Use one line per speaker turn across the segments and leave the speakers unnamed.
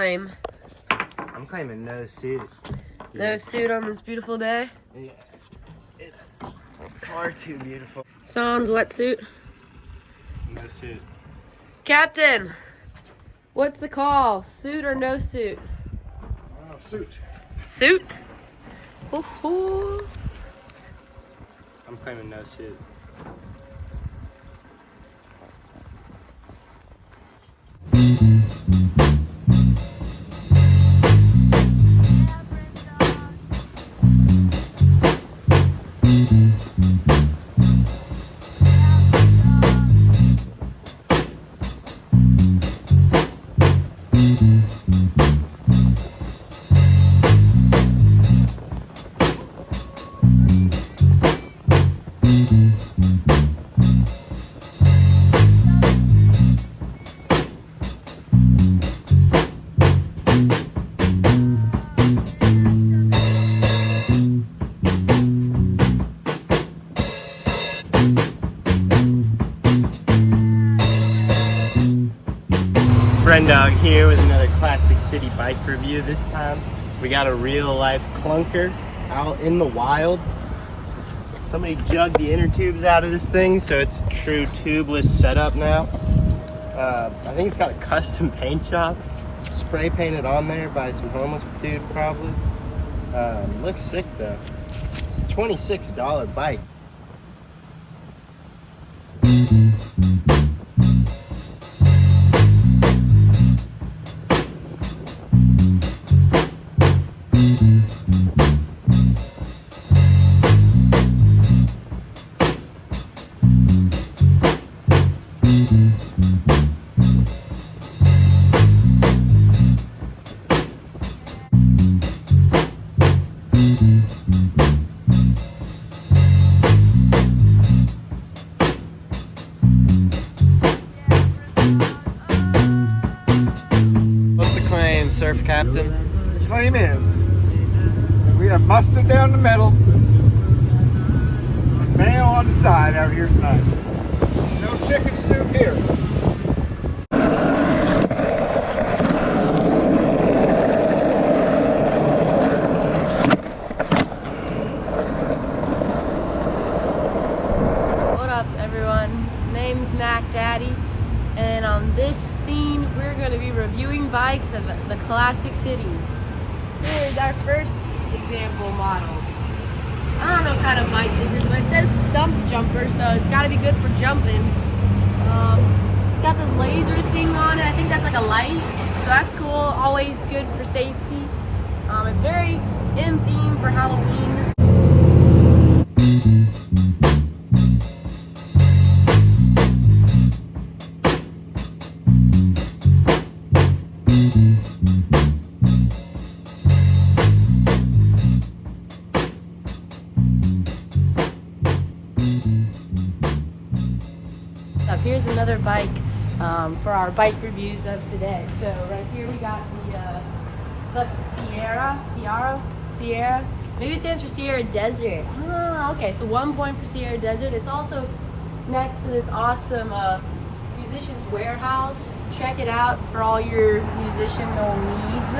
climb?
I'm claiming no suit.
No suit on this beautiful day?
Yeah. It's far too beautiful.
Sans wetsuit?
No suit.
Captain, what's the call? Suit or no suit?
Suit.
Suit? Woohoo!
I'm claiming no suit. Brendoggg here with another Classic City bike review. This time we got a real life clunker out in the wild. Somebody jugged the inner tubes out of this thing, so it's a true tubeless setup now. I think it's got a custom paint job, spray painted on there by some homeless dude probably. Looks sick though. It's a $26 bike. What's the claim, Surf Captain?
The claim is we have mustard down the middle and mayo on the side out here tonight. No chicken soup here.
What up, everyone? Name's Mac Daddy, and on this scene, we're going to be reviewing bikes of the Classic City. Here's our first example model. I don't know what kind of bike this is, but it says stump jumper, so it's got to be good for jumping. It's got this laser thing on it. I think that's like a light, so that's cool. Always good for safety. It's very in theme for Halloween. Here's another bike for our bike reviews of today. So right here we got the Sierra. Maybe it stands for Sierra Desert. Ah, okay. So 1 point for Sierra Desert. It's also next to this awesome musician's warehouse. Check it out for all your musicianal needs.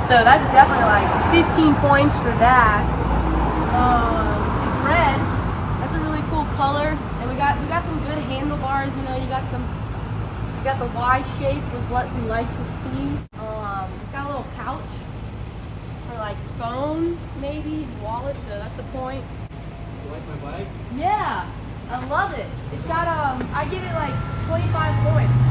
So that's definitely like 15 points for that. It's red. That's a really cool color. We got some good handlebars, you know, you got the Y shape was what we like to see. It's got a little pouch for like phone, maybe, wallet, so that's a point.
You like my bike?
Yeah, I love it. It's got, I give it like 25 points.